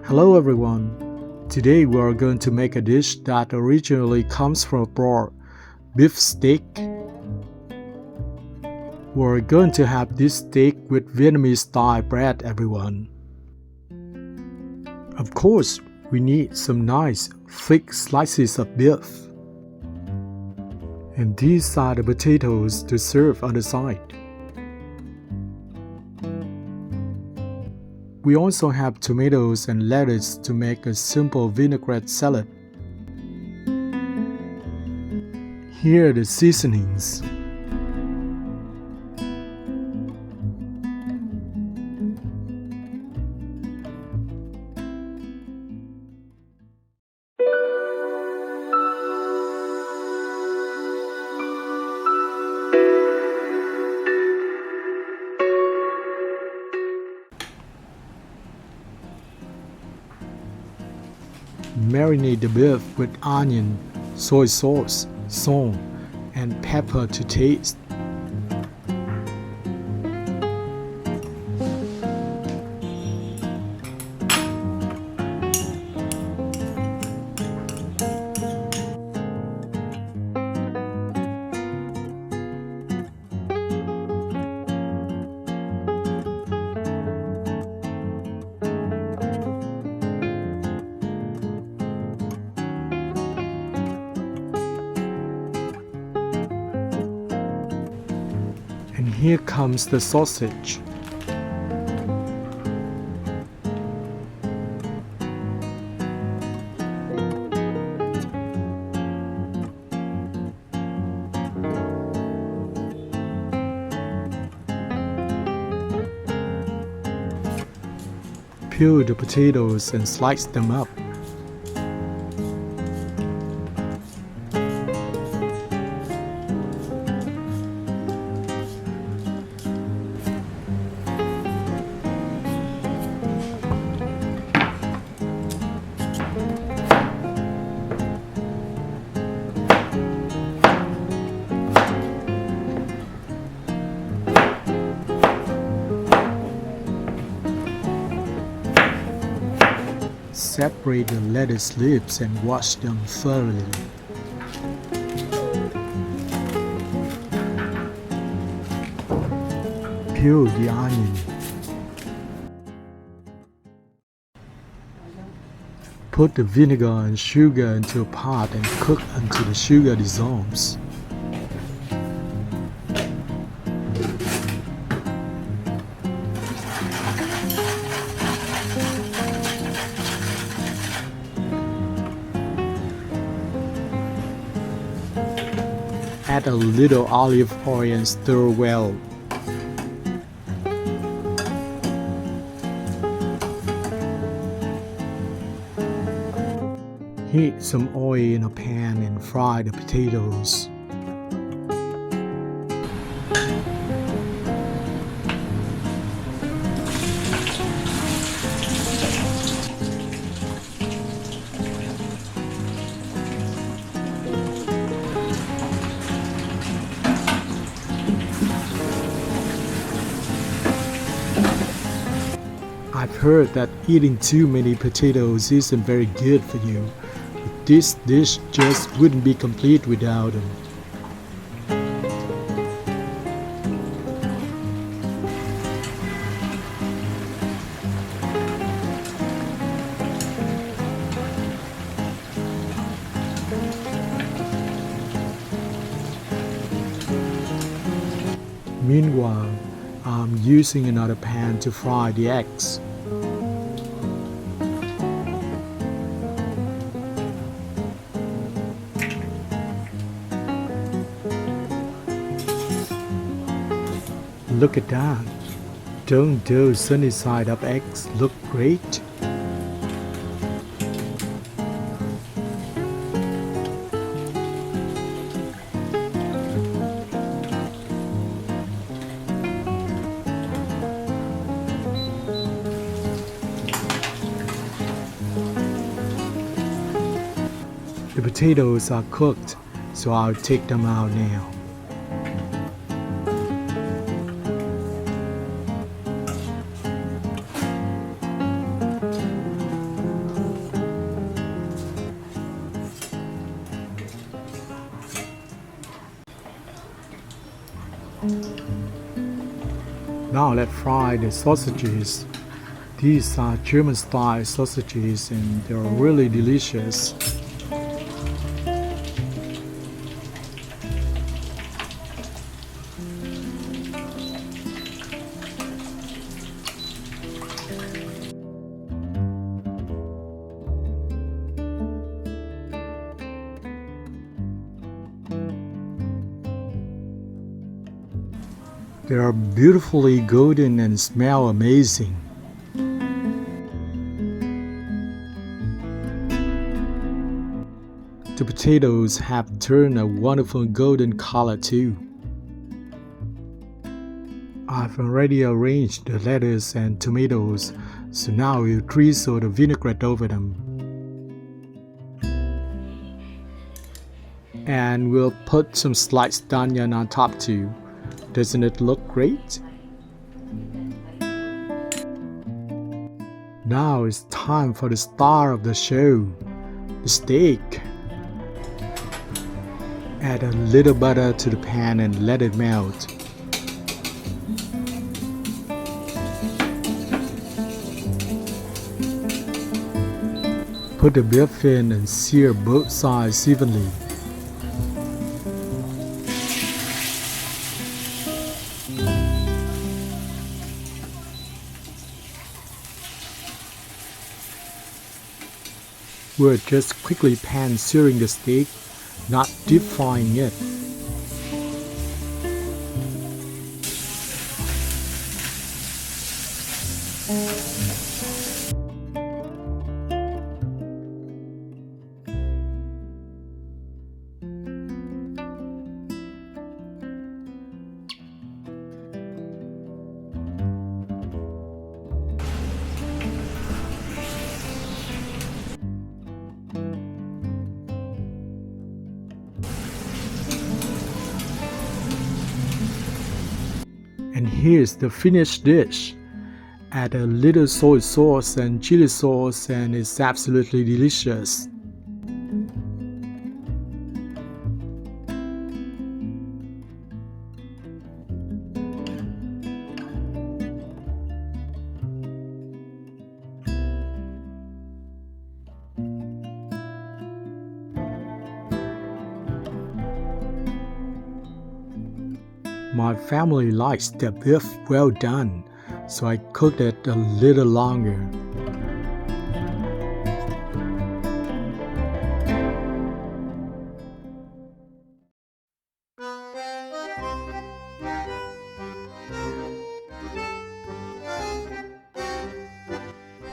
Hello everyone. Today we are going to make a dish that originally comes from abroad, beef steak. We're going to have this steak with Vietnamese-style bread, everyone. Of course, we need some nice, thick slices of beef. And these are the potatoes to serve on the side. We also have tomatoes and lettuce to make a simple vinaigrette salad. Here are the seasonings. Marinate the beef with onion, soy sauce, salt, and pepper to taste. And here comes the sausage. Peel the potatoes and slice them up. Separate the lettuce leaves and wash them thoroughly. Peel the onion. Put the vinegar and sugar into a pot and cook until the sugar dissolves. Add a little olive oil and stir well. Heat some oil in a pan and fry the potatoes. I've heard that eating too many potatoes isn't very good for you, but this dish just wouldn't be complete without them. Meanwhile, I'm using another pan to fry the eggs. Look at that! Don't those sunny side up eggs look great? The potatoes are cooked, so I'll take them out now. Now let's fry the sausages. These are German-style sausages and they're really delicious. They are beautifully golden and smell amazing. The potatoes have turned a wonderful golden color too. I've already arranged the lettuce and tomatoes, so now we'll drizzle the vinaigrette over them. And we'll put some sliced onion on top too. Doesn't it look great? Now it's time for the star of the show, the steak. Add a little butter to the pan and let it melt. Put the beef in and sear both sides evenly. We're just quickly pan-searing the steak, not deep frying it. And here's the finished dish. Add a little soy sauce and chili sauce and it's absolutely delicious. My family likes the beef well done, so I cooked it a little longer.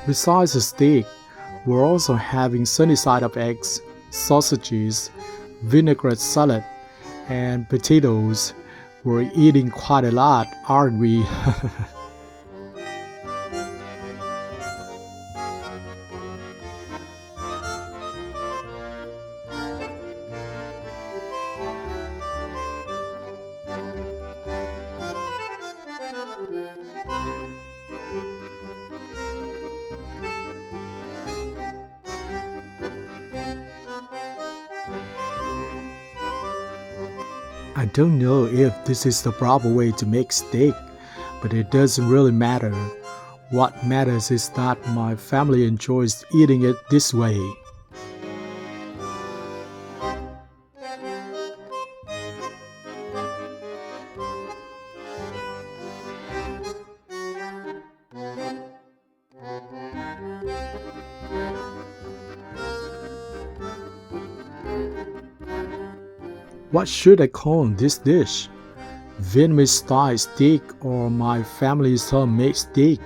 Besides the steak, we're also having sunny side up eggs, sausages, vinaigrette salad, and potatoes. We're eating quite a lot, aren't we? I don't know if this is the proper way to make steak, but it doesn't really matter. What matters is that my family enjoys eating it this way. What should I call this dish? Vietnamese-style steak or my family's homemade steak?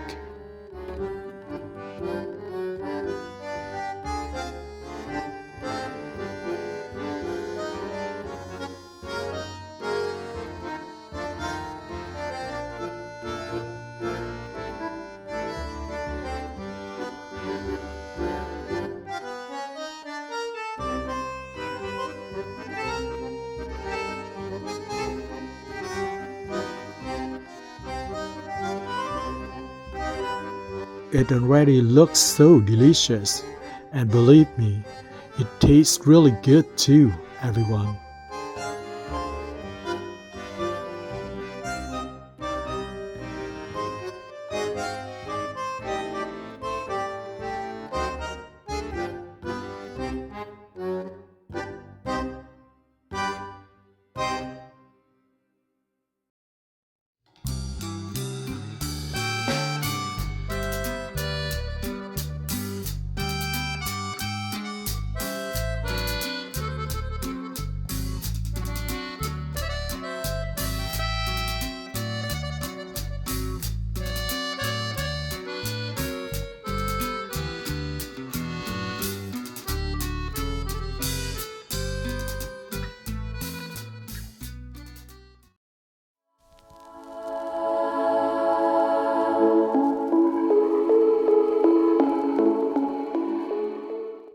It already looks so delicious, and believe me, it tastes really good too, everyone.